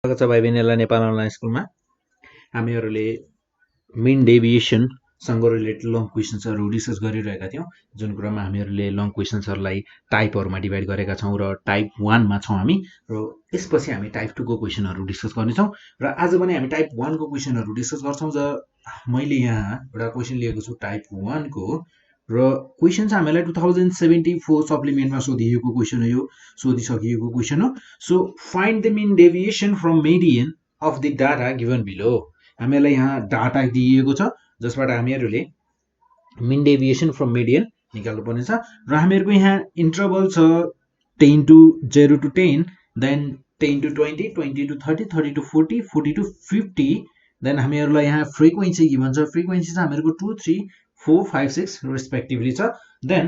स्वागत छ भाइ बहिनीहरुलाई नेपाल अनलाइन स्कुलमा। हामीहरुले मिन डेभिएसन सँग रिलेटेड लङ क्वेशन्सहरु डिस्कस गरिरहेका थियौं, जुन क्रममा हामीहरुले लङ क्वेशन्सहरुलाई टाइपहरुमा डिभाइड गरेका छौं र टाइप 1 मा छौं हामी र यसपछि हामी टाइप 2 को क्वेशनहरु डिस्कस गर्नेछौं र आज पनि हामी टाइप 1 को क्वेशनहरु डिस्कस गर्छौं। मैले यहाँ एउटा क्वेशन लिएको छु टाइप 1 को र क्वेशन चाहिँ हामीलाई 2074 सप्लिमेन्टमा सोधिएको क्वेशन हो, यो सोधिसकिएको क्वेशन हो। So find the mean deviation from median of the data given below. हामीलाई यहाँ डाटा दिएको छ जसबाट हामीहरुले मिन डेभिएसन फ्रम मिडियन निकाल्नु पर्ने छ र हामीहरुको यहाँ इन्टरभल छ 10 to 0 to 10, then 10 to 20, 20 to 30, 30 to 40, 40 to 50, then हामीहरुलाई यहाँ फ्रिक्वेन्सी गिवन छ। फ्रिक्वेन्सी चाहिँ हामीहरुको 2, 3, 4, 5, 6 रेस्पेक्टिभली छ। देन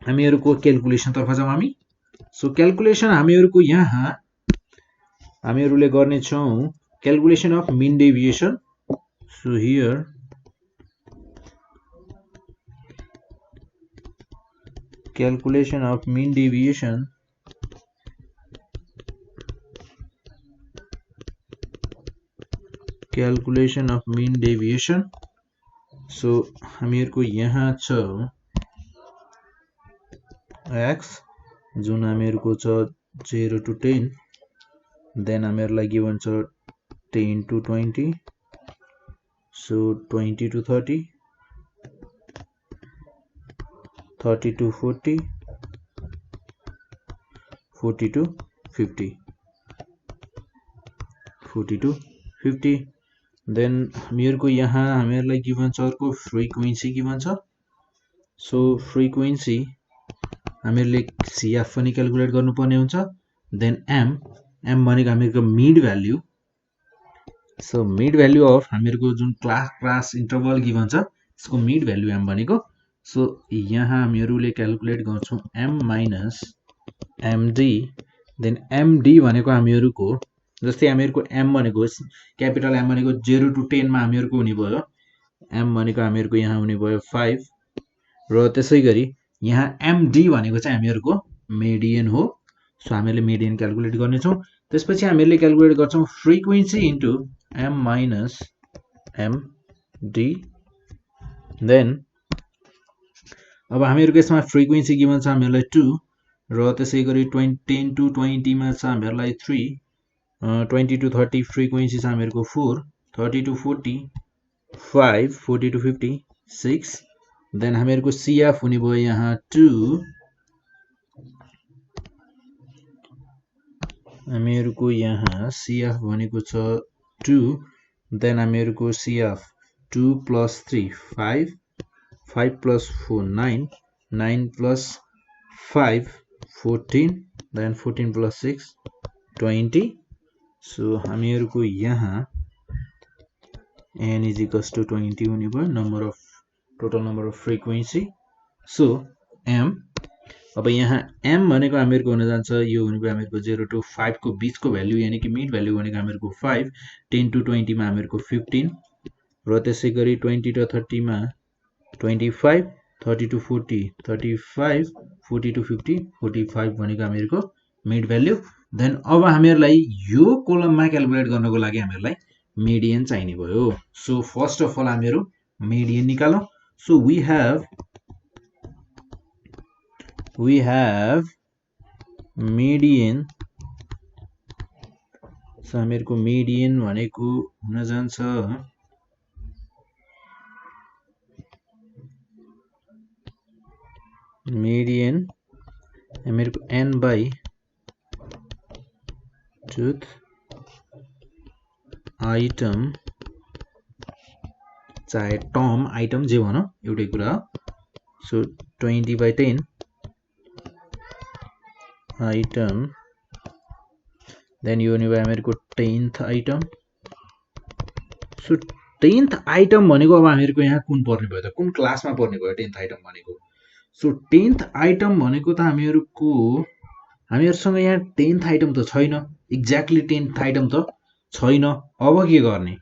हामीहरुको क्याल्कुलेसन तर्फ जाउँ हामी। सो क्याल्कुलेसन हामीहरुको यहाँ हामीहरुले गर्ने छौं calculation of mean deviation. So here calculation of mean deviation so हामीहरुको यहाँ छ x जुन हामीहरुको छ 0 to 10, देन हामीहरुलाई गिवन छ 10 to 20, so 20 to 30, 30 to 40, 40 to 50, 40 to 50, then हामीहरुको यहाँ हामीहरुलाई गिवन छ अर्को फ्रिक्वेन्सी गिवन छ। सो फ्रिक्वेन्सी हामीहरुले CF पनि क्याल्कुलेट गर्नुपर्ने हुन्छ। देन m भनेको हामीहरुको mid value. So mid value of हामीहरुको जुन क्लास इन्टरभल गिवन छ यसको मिड भ्यालु m भनेको। सो यहाँ हामीहरुले क्याल्कुलेट गर्छौं m minus md, then md भनेको हामीहरुको जस्तै हामीहरुको m भनेको क्यापिटल M भनेको 0 to 10 मा हामीहरुको हुने भयो, m भनेको हामीहरुको यहाँ हुने भयो 5 र त्यसैगरी यहाँ md भनेको चाहिँ हामीहरुको मिडियन हो। सो हामीले मिडियन क्याल्कुलेट गर्ने छौं। त्यसपछि हामीले क्याल्कुलेट गर्छौं frequency into m minus md, then अब हामीहरुको यसमा फ्रिक्वेन्सी गिवन छ हामीहरुलाई 2 र त्यसैगरी 10 to 20 मा छ हामीहरुलाई 3, 20 to 30 फ्रिक्वेन्सी छ हामीहरुको 4, 30 to 40 5, 40 to 50 6, देन हामीहरुको CF हुने भयो यहाँ 2, हामीहरुको यहाँ CF भनेको छ 2, then हामीहरुको CF 2 plus 3 5, 5 plus 4 9, 9 plus 5 14, then 14 plus 6 20. So हामीहरुको यहाँ n is equals to 20 हुने भयो total number of frequency. So m अब यहाँ m भनेको हामीहरुको हुन जान्छ यो हुने भयो हामीहरुको 0 to 5 को बीचको भ्यालु यानी कि मिड भ्यालु भनेको हामीहरुको 5, 10 to 20 मा हामीहरुको 15 र त्यसैगरी 20 to 30 मा 25, 30 to 40 35, 40 to 50 45 भनेको हामीहरुको मिड भ्यालु। देन अब हामीहरुलाई यो कोलममा क्याल्कुलेट गर्नको लागि हामीहरुलाई मिडियन चाहिने भयो। सो फर्स्ट अफ अल हामीहरु मिडियन निकालौं। So we have median। So हामीहरुको मिडियन भनेको हुन जान्छ median हामीहरुको n by truth item चाहे टर्म आइटम जे भनौं एउटै कुरा हो। सो 20 by 10 आइटम, देन यो हुने भयो हामीहरुको 10th item. So 10th item भनेको अब हामीहरुको यहाँ कुन पर्ने भयो त, कुन क्लासमा पर्ने भयो 10th आइटम भनेको। सो 10th आइटम भनेको त हामीहरुसँग यहाँ 10th आइटम त छैन, एक्ज्याक्टली 10th आइटम त छैन। अब के गर्ने,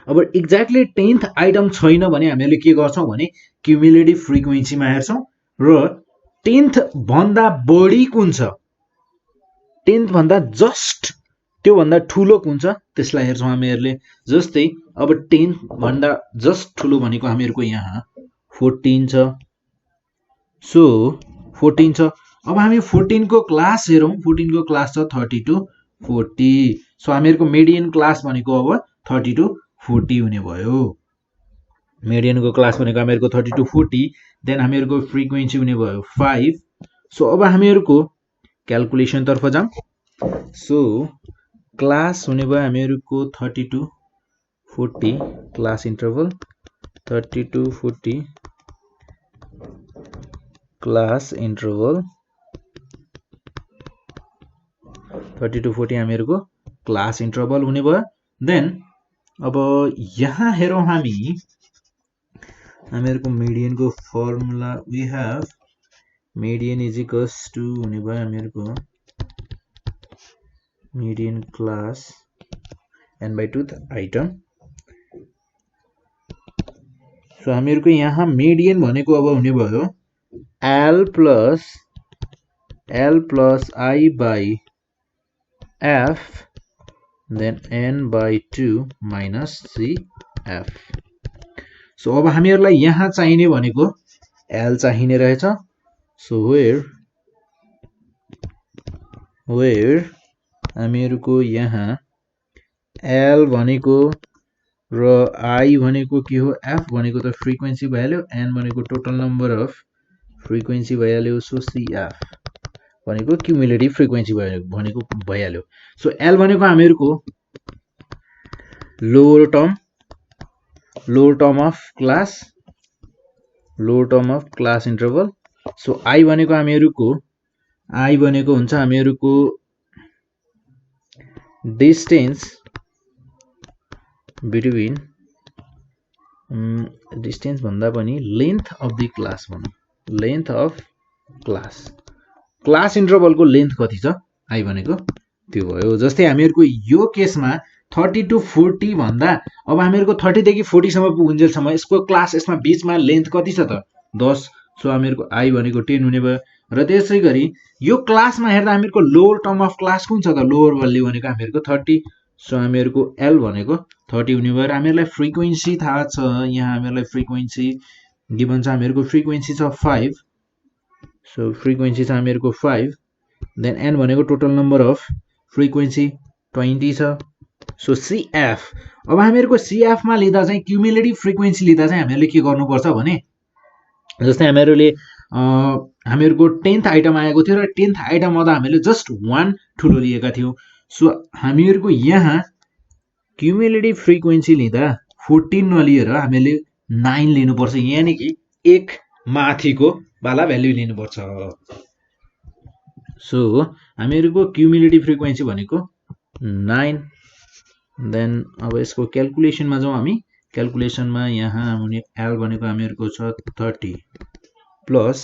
अब एक्ज्याक्टली 10th आइटम छैन भने हामीले के गर्छौं भने क्युमुलेटिभ फ्रिक्वेन्सीमा हेर्छौं र 10th भन्दा बढी कुन छ, 10th भन्दा जस्ट त्यो भन्दा ठुलो कुन छ त्यसलाई हेर्छौं हामीहरुले। जस्तै अब 10 भन्दा जस्ट ठुलो भनेको हामीहरुको यहाँ 14 छ। सो 14 छ। अब हामी 14 को क्लास हेरौं। 14 को क्लास छ 30 to 40। सो हामीहरुको मिडियन क्लास भनेको अब 30 to 40 हुने भयो। मिडियन को क्लास भनेको हामीहरुको 30 to 40। देन हामीहरुको फ्रिक्वेन्सी हुने भयो 5। सो अब हामीहरुको क्याल्कुलेसन तर्फ जाउँ। सो क्लास हुने भयो हामीहरुको 30 to 40 class interval 30 to 40 class interval 30 to 40 हामीहरुको क्लास इन्टरभल हुने भयो। देन अब यहाँ हेरौं हामीहरुको मिडियन को formula we have median is equals to हुने भयो हामीहरुको median class n by 2 item। So हामीहरुको यहाँ median भनेको अब हुने भयो L plus I by F then n by 2 minus CF। So अब हामीहरुलाई यहाँ चाहिने भनेको L चाहिने रहेछ। So where हामीहरुको यहाँ L भनेको र I भनेको के हो F भनेको त फ्रिक्वेन्सी भइहाल्यो n भनेको टोटल नम्बर अफ फ्रिक्वेन्सी भइहाल्यो। सो CF भनेको क्युमुलेटिभ फ्रिक्वेन्सी भनेको भइहाल्यो। सो L भनेको हामीहरुको lower term of class interval. So I भनेको हुन्छ हामीहरुको डिस्टेन्स बिट्विन डिस्टेन्स भन्दा पनि लेन्थ अफ द क्लास भनौं। लेन्थ अफ क्लास इन्टरभल को लेन्थ कति छ I भनेको त्यो भयो। जस्तै हामीहरुको यो केसमा 30 to 40 भन्दा अब हामीहरुको 30 देखि 40 सम्म पुगुन्जेलसम्म यसको क्लास यसमा बीचमा लेन्थ कति छ त 10। सो हामीहरुको I भनेको 10 हुने भयो। र त्यसैगरी यो क्लासमा हेर्दा हामीहरुको लोअर टर्म अफ क्लास कुन छ त लोअर भ्यालु भनेको हामीहरुको 30। सो हामीहरुको L भनेको 30 हुने भयो। र हामीहरुलाई फ्रिक्वेन्सी थाहा छ। यहाँ हामीहरुलाई फ्रिक्वेन्सी गिभन छ हामीहरुको फ्रिक्वेन्सी छ 5। सो फ्रिक्वेन्सी छ हामीहरुको 5। देन n भनेको टोटल नम्बर अफ फ्रिक्वेन्सी 20 छ। सो CF अब हामीहरुको CF मा लिँदा चाहिँ क्युमुलेटिभ फ्रिक्वेन्सी लिँदा चाहिँ हामीहरुले के गर्नुपर्छ भने जस्तै हामीहरुको 10th आइटम आएको थियो र 10th आइटम आउँदा हामीले जस्ट 1 ठुलो लिएका थियौं। सो हामीहरुको यहाँ क्युमुलेटिभ फ्रिक्वेन्सी लिँदा 14 नलिएर हामीले 9 लिनुपर्छ। यानी कि एक माथिको वाला भ्यालु लिनुपर्छ। सो हामीहरुको क्युमुलेटिभ फ्रिक्वेन्सी भनेको 9। देन अब यसको क्याल्कुलेसनमा जाउँ हामी। क्याल्कुलेसनमा यहाँ हुने L भनेको हामीहरुको छ 30 प्लस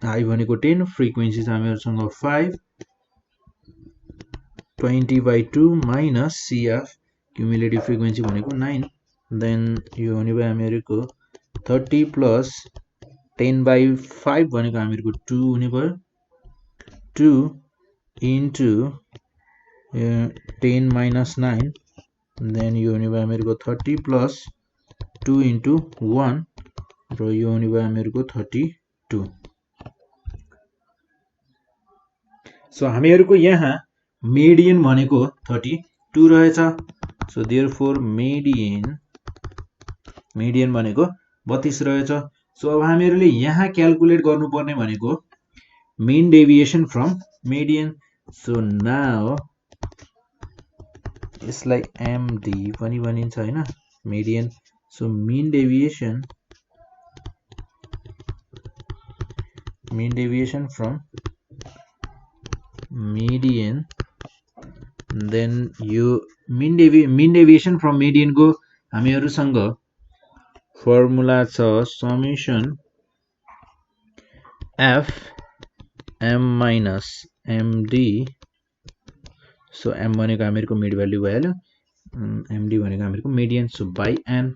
I भनेको 10 फ्रिक्वेन्सी छ हामीहरुसँग 5 20 by 2 minus CF cumulative frequency भनेको 9। देन यो हुने भयो हामीहरुको 30 प्लस 10 by 5 भनेको हामीहरुको 2 हुने भयो। 2 into 10 minus 9 देन यो हुने भयो हामीहरुको 30 प्लस 2 into 1 र यो हुने भयो हामीहरुको 32। सो हामीहरुको यहाँ मिडियन भनेको 32 रहेछ। सो देयरफोर मिडियन भनेको 32 रहेछ। सो अब हामीहरुले यहाँ क्याल्कुलेट गर्नुपर्ने भनेको mean deviation from median. So now यसलाई MD पनि भनिन्छ हैन median. So mean deviation from median। Then यो मीन डेभिएसन फ्रम मिडियन को हामीहरुसँग फर्मुला छ summation F M minus MD। So M भनेको हामीहरुको मिड भ्यालु भइहाल्यो। MD भनेको हामीहरुको median. So by n।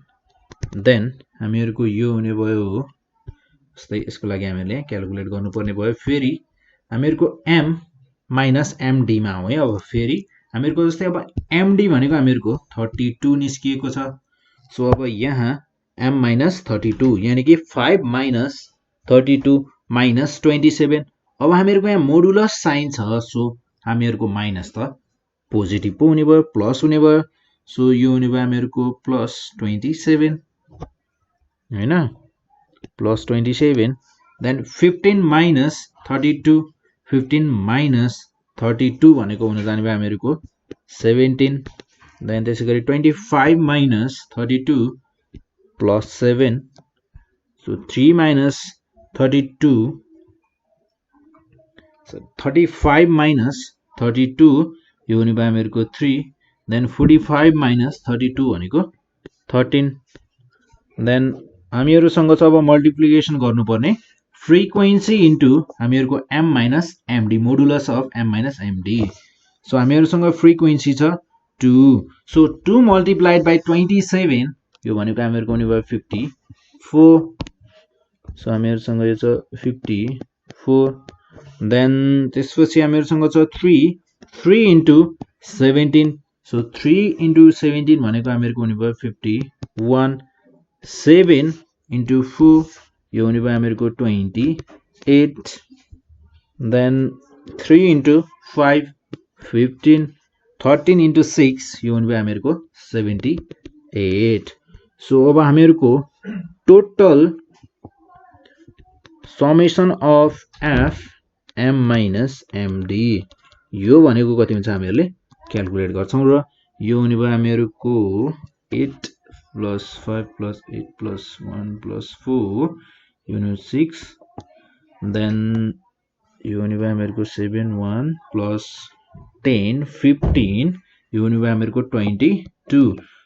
Then हामीहरुको यो हुने भयो जस्तै यसको लागि हामीले क्याल्कुलेट गर्नुपर्ने भयो। फेरि हामीहरुको M माइनस एमडी मा हो है। अब फेरि हामीहरुको जस्तै अब एमडी भनेको हामीहरुको 32 निस्किएको छ। सो अब यहाँ m माइनस 32 यानी कि 5 माइनस 32 माइनस 27। अब हामीहरुको यहाँ मोडुलस साइन छ, सो हामीहरुको माइनस त पोजिटिभ पो हुने भयो, प्लस हुने भयो। सो यो हुने भयो हामीहरुको प्लस 27 हैन, प्लस 27। देन 15 माइनस 32, 15 माइनस 32 भनेको हुन जाने भयो हामीहरुको 17। देन त्यसैगरी 25 minus 32 plus 7, so 3 minus 32, 35 minus 32 यो हुने भयो हामीहरुको 3। देन 45 माइनस 32 भनेको 13। देन हामीहरुसँग छ अब मल्टिप्लिकेसन गर्नुपर्ने फ्रिक्वेन्सी इन्टु हामीहरुको m minus md, modulus of m minus md। So हामीहरुसँग फ्रिक्वेन्सी छ 2, सो 2 मल्टिप्लाइड बाइ 27 यो भनेको हामीहरुको हुने भयो 54। सो हामीहरुसँग यो छ 54। देन त्यसपछि हामीहरुसँग छ 3 इन्टु 17, सो 3 इन्टु 17 भनेको हामीहरुको हुने भयो 51। 7 इन्टु 4 यो हुने भयो हामीहरुको 28। देन 3 इन्टु 5 15, 13 इन्टु 6 यो हुने भयो हामीहरुको 78। सो अब हामीहरुको total summation of f m minus md यो भनेको कति हुन्छ हामीहरुले क्याल्कुलेट गर्छौं र यो हुने भयो हामीहरुको 8 plus 5 plus 8 plus 1 plus 4 यो हुने 6। देन यो हुने भयो हामीहरुको 7 1 plus 10 15 यो हुने भयो हामीहरुको 22।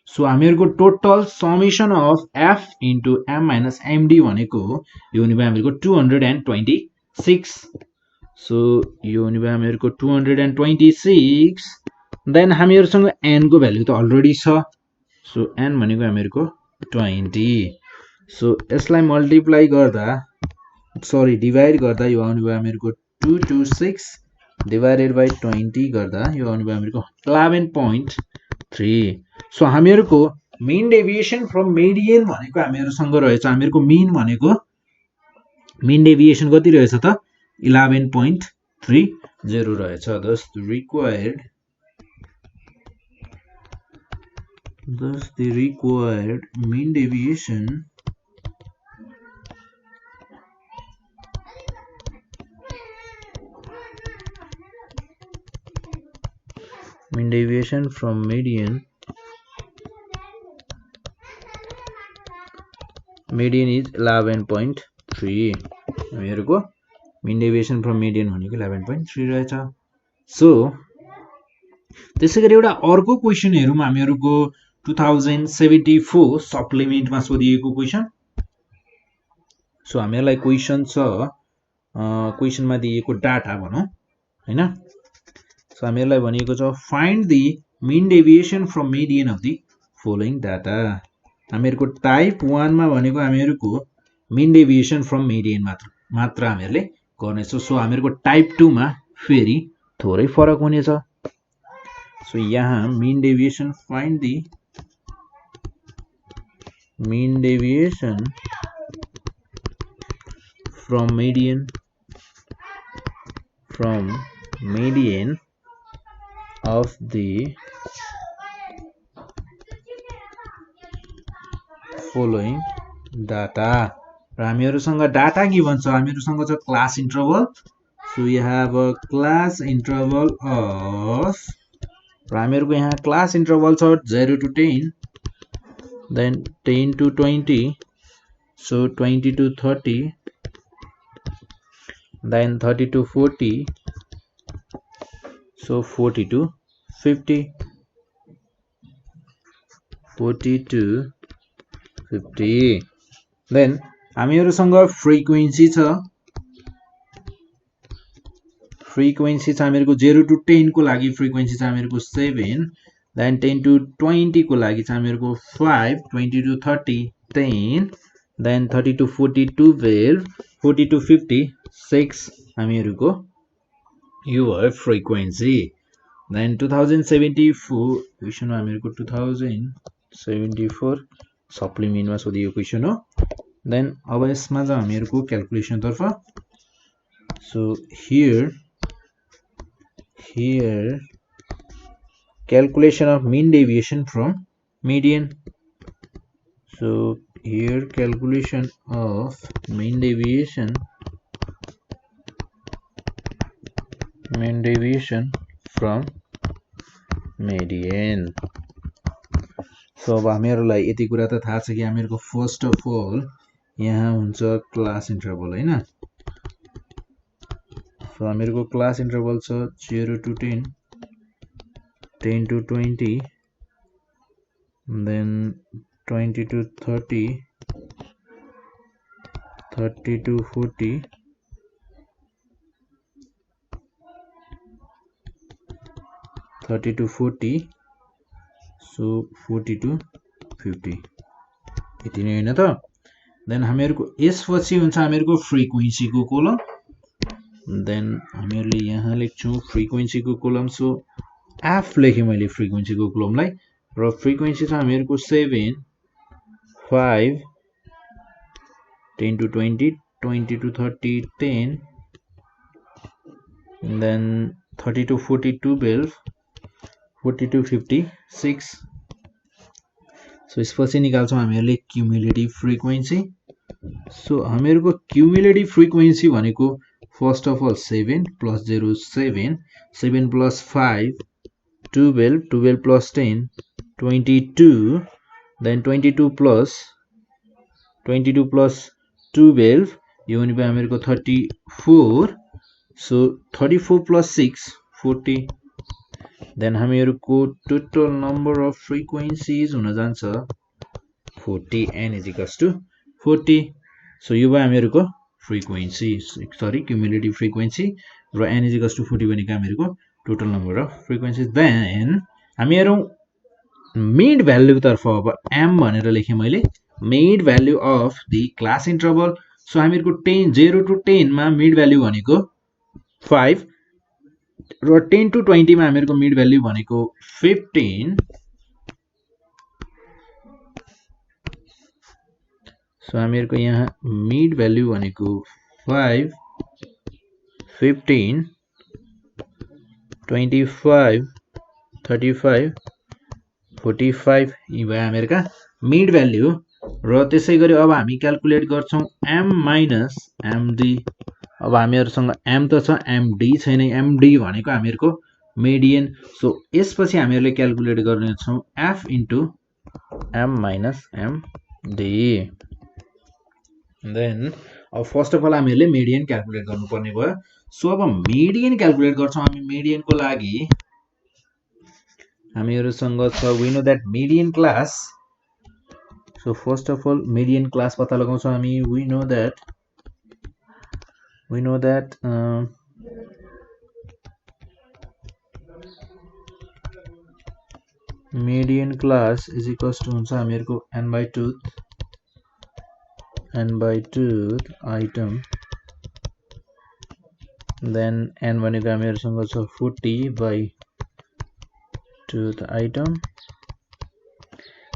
सो हामीहरुको total summation of f into m minus md भनेको यो हुने भयो हामीहरुको 226। सो यो हुने भयो हामीहरुको 226। देन हामीहरुसँग n को भ्यालु त अलरेडी छ, सो n भनेको हामीहरुको 20। सो यसलाई मल्टिप्लाई गर्दा सरी डिभाइड गर्दा यो आउने भयो हामीहरुको 226 डिवाइडेड बाइ 20 गर्दा यो आउने भयो हामीहरुको 11.3। सो हामीहरुको मीन डेभिएसन फ्रम मिडियन भनेको हामीहरुसँग रहेछ, हामीहरुको मीन भनेको मीन डेभिएसन कति रहेछ त 11.30 रहेछ। thus the required mean deviation from median is 11.3। हामीहरुको mean deviation from median भनेको 11.3 रहेछ। सो त्यसैगरी एउटा अर्को क्वेशन हेरौं हामीहरुको 2074 सप्लिमेन्टमा सोधिएको क्वेशन। सो हामीहरुलाई क्वेशन छ, क्वेशनमा दिएको डाटा भनौं हैन। सो हामीहरुलाई भनिएको छ find the mean deviation from median of the following data. हामीहरुको टाइप 1 मा भनेको हामीहरुको मीन डेभिएसन फ्रम मिडियन मात्र हामीहरुले गर्नेछौं। सो हामीहरुको टाइप 2 मा फेरि थोरै फरक हुनेछ। सो यहाँ mean deviation find the mean deviation from median of the following data। र हामीहरुसँग डाटा गिभन छ, हामीहरुसँग छ class interval. So we have a class interval of, र हामीहरुको यहाँ क्लास इन्टरभल छ 0 to 10, then 10 to 20, so 20 to 30, then 30 to 40, so 40 to 50, 40 to 50। then हामीहरुसँग frequency छ, हामीहरुको 0 to 10 को लागि फ्रिक्वेन्सी छ हामीहरुको 7, then 10 to 20 को लागि छ हामीहरुको 5, 20 to 30 10, then 30 to 40 12, 40 to 50 6 हामीहरुको your frequency. Then 2074 question हो हामीहरुको 2074 सप्लिमेन्टमा सोधिएको क्वेशन हो. Then अब यसमा चाहिँ हामीहरुको क्याल्कुलेसन तर्फ. So here calculation of mean deviation from median. So here calculation of mean deviation from median. So अब हामीहरुलाई यति कुरा त थाहा छ कि हामीहरुको फर्स्ट अफ अल यहाँ हुन्छ क्लास इन्टरभल हैन. So हामीहरुको क्लास इन्टरभल छ 0 to 10, 10 to 20, then 20 to 30, 30 to 40, 30 to 40, so 40 to 50. यति नै हैन त. देन हामीहरुको यसपछि हुन्छ हामीहरुको फ्रिक्वेन्सी को कोलम. देन हामीहरुले यहाँ लेख्छौं फ्रिक्वेन्सी को कोलम. सो एफ लेखे मैले फ्रिक्वेन्सी को कोलमलाई र फ्रिक्वेन्सी छ हामीहरुको 7, 5, 10 to 20, 20 to 30, 10, then 30 to 40, 12, 40 to 50, 6. So यसपछि निकाल्छौं हामीहरुले क्युमुलेटिभ फ्रिक्वेन्सी. सो हामीहरुको क्युमुलेटिभ फ्रिक्वेन्सी भनेको first of all 7 plus 0 7, 7 plus 5 12, 12 plus 10 22, then 22 plus 12 यो भने भयो हामीहरुको 34. So 34 plus 6 40. देन हामीहरुको टोटल नम्बर अफ फ्रिक्वेन्सीज हुन जान्छ 40 n is equals to 40. So यो भयो हामीहरुको फ्रिक्वेन्सी क्युमुलेटिभ फ्रिक्वेन्सी र n is equals to 40 भनेको हामीहरुको total number of frequencies. Then हामीहरु मिड भ्यालु तर्फ अब m भनेर लेखे मैले mid value of the class interval. So हामीहरुको 0 to 10 मा मिड भ्यालु भनेको 5 र 10 to 20 मा हामीहरुको मिड भ्यालु भनेको 15. सो हामीहरुको यहाँ मिड भ्यालु भनेको 5, 15, 25, 35, 45 यी भयो हामीहरुका मिड भ्यालु. र त्यसैगरी अब हामी क्याल्कुलेट गर्छौं m minus md. अब हामीहरुसँग m त छ md छैन. md भनेको हामीहरुको मिडियन. सो यसपछि हामीहरुले क्याल्कुलेट गर्ने छौं f into m minus md. Then अब फर्स्ट अफ अल हामीहरुले मिडियन क्याल्कुलेट गर्नुपर्ने भयो. सो अब मिडियन क्याल्कुलेट गर्छौं हामी. मिडियन को लागि हामीहरुसँग छ we know that median class. So first of all median class पत्ता लगाउँछौं हामी. We know that median class is equals to हुन्छ हामीहरुको n by tooth item. then n भनेको हामीहरुसँग छ 40 by tooth item.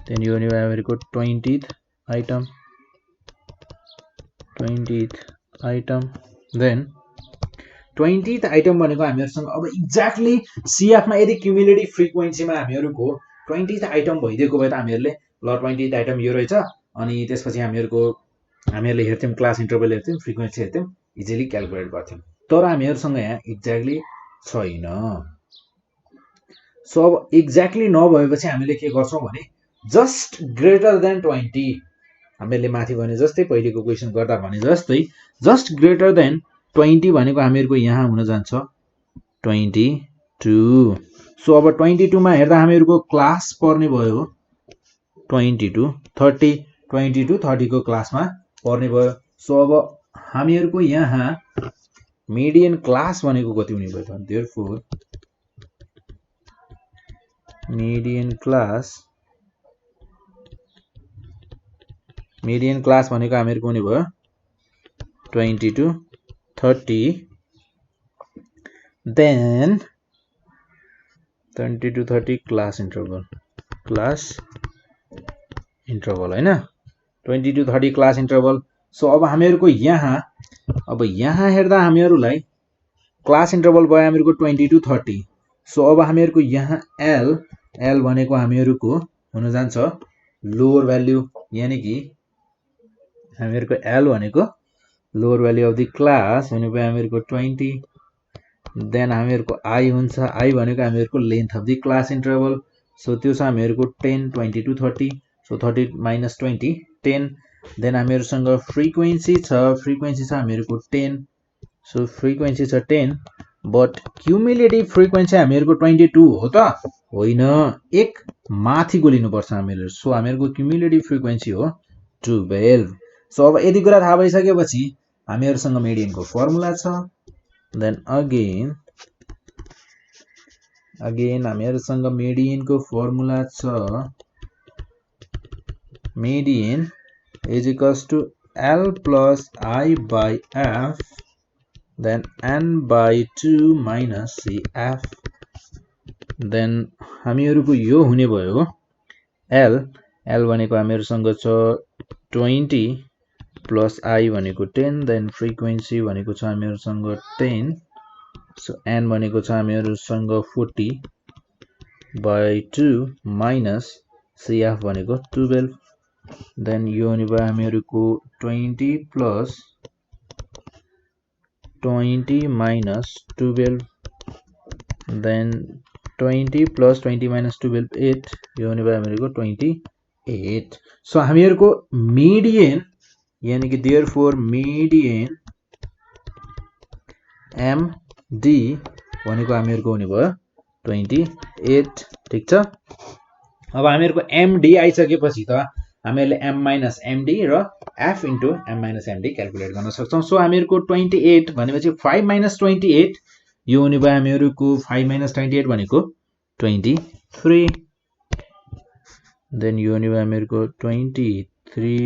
then यो भने हामीहरुको 20th item. then 20th item भनेको हामीहरुसँग अब एक्ज्याक्टली CF मा यदि क्युमुलेटिभ फ्रिक्वेन्सीमा हामीहरुको 20th आइटम भइदिएको भए त हामीहरुले ल 20th आइटम यो रहेछ अनि त्यसपछि हामीहरुले हेर्थ्यौं क्लास इन्टरभल हेर्थ्यौं फ्रिक्वेन्सी हेर्थ्यौं इजिली क्याल्कुलेट गर्थ्यौं. तर हामीहरुसँग यहाँ एक्ज्याक्टली छैन. सो अब एक्ज्याक्टली नभएपछि हामीले के गर्छौं भने जस्ट ग्रेटर देन 20 हामीले माथि भने जस्तै पहिलेको क्वेशन गर्दा भने जस्तै जस्ट ग्रेटर देन 20 भनेको हामीहरुको यहाँ हुन जान्छ 22. सो अब 22 मा हेर्दा हामीहरुको क्लास पर्ने भयो 22 30 22 30 को क्लासमा पर्ने भयो. सो अब हामीहरुको यहाँ मिडियन क्लास भनेको कति हुने भयो त. देयरफोर मिडियन क्लास भनेको हामीहरुको हुने भयो 20 to 30. then 20 to 30 class interval हैन 20 to 30 क्लास इन्टरभल सो अब हामीहरुको यहाँ हेर्दा हामीहरुलाई क्लास इन्टरभल भयो हामीहरुको 20 to 30 सो अब हामीहरुको यहाँ l भनेको हामीहरुको हुन जान्छ लोअर भ्यालु यानी कि हामीहरुको l भनेको lower value of the class भनेको हामीहरुको 20 देन हामीहरुको i हुन्छ i भनेको हामीहरुको length of the class interval so त्यो छ हामीहरुको 10 20 to 30 सो 30 minus 20 10 देन हामीहरुसँग फ्रिक्वेन्सी छ हामीहरुको 10 सो फ्रिक्वेन्सी छ 10 बट क्युमुलेटिभ फ्रिक्वेन्सी हामीहरुको 22 हो त होइन एक माथिको लिनु पर्छ हामीहरु सो हामीहरुको क्युमुलेटिभ फ्रिक्वेन्सी हो 12 सो अब यदि कुरा थाहा भइसकेपछि हामीहरुसँग मिडियनको फर्मुला छ देन अगेन हामीहरुसँग मिडियनको फर्मुला छ median is equals to L plus I by F then N by 2 minus CF then हामीहरुको यो हुने भयो L भनेको हामीहरुसँग छ 20 plus I भनेको 10 then frequency भनेको छ हामीहरुसँग 10 so N भनेको छ हामीहरुसँग 40 by 2 minus CF भनेको 12 then यो हुने भयो हामीहरुको 20 plus 20 minus 12 then 20 plus 20 minus 12 8 यो हुने भयो हामीहरुको 28 सो हामीहरुको मिडियन यानी कि therefore मिडियन MD भनेको हामीहरुको हुने भयो 28 ठीक छ अब हामीहरुको MD आइसकेपछि त हामीहरुले M minus MD र F into M minus MD calculate गर्न सक्छौं सो हामीहरुको 28 भनेपछि 5 minus 28 यो हुने भयो हामीहरुको 5 minus 28 भनेको 23 देन यो हुने भयो हामीहरुको 23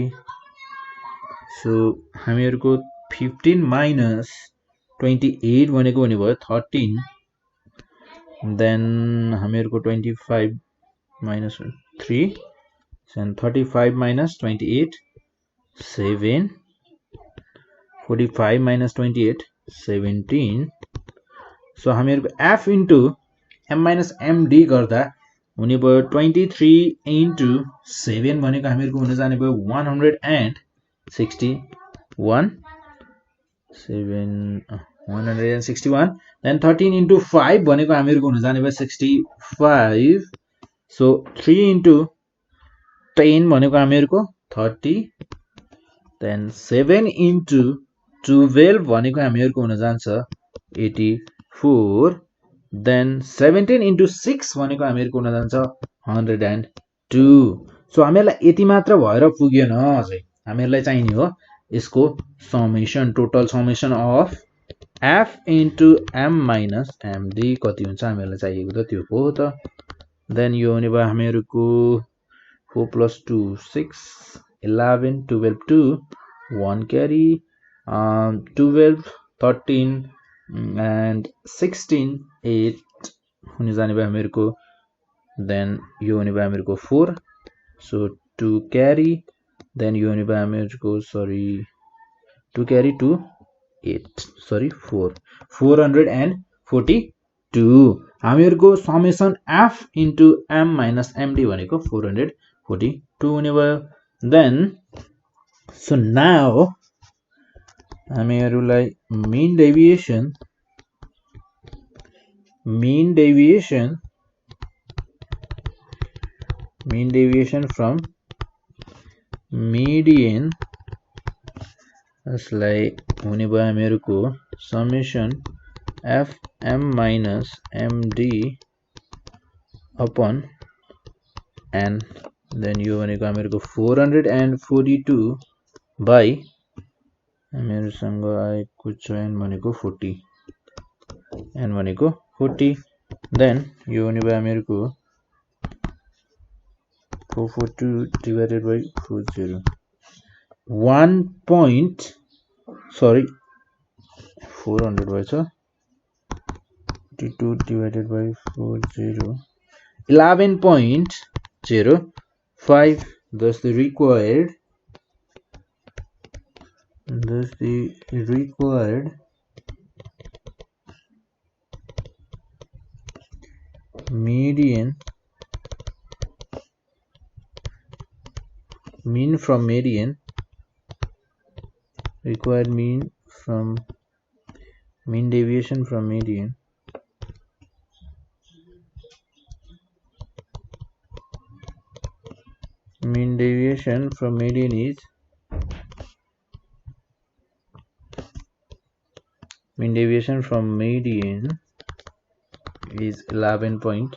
सो हामीहरुको 15 minus 28 भनेको हुने भयो 13 then हामीहरुको 25 minus 3 and 35 minus 28 7 45 minus 28 17 so हामीहरुको F into M minus MD गर्दा हुने भयो 23 into 7 भनेको हामीहरुको हुन जाने भयो 161 then 13 into 5 भनेको हामीहरुको हुन जाने भयो 65 so 3 into 10 भनेको हामीहरुको 30 then 7 into 12 भनेको हामीहरुको हुन जान्छ 84 then 17 into 6 भनेको हामीहरुको हुन जान्छ 102 सो हामीहरुलाई यति मात्र भएर पुगेन अझै हामीहरुलाई चाहिने हो यसको summation total summation of F into M minus MD कति हुन्छ हामीहरुलाई चाहिएको त त्यो हो त देन यो हुने भयो हामीहरुको 4 plus 2 6 11 12 2 1 carry 12 13 and 16 8 हुने जाने भयो हामीहरुको देन यो हुने भयो हामीहरुको 4 so 2 carry then यो हुने भयो हामीहरुको 2 carry 2 8 442 हामीहरुको summation F into M minus MD भनेको 442 हुने भयो then so now हामीहरुलाई mean deviation from median यसलाई हुने भयो हामीहरुको summation F M minus MD upon N then यो भनेको हामीहरुको 442 by हामीहरुसँग आएको छ N भनेको 40 N भनेको 40 then यो हुने भयो हामीहरुको 442 divided by 40 400 भएछ 52 divided by 40 11.05. Thus the required mean from median mean deviation from median is 11.05.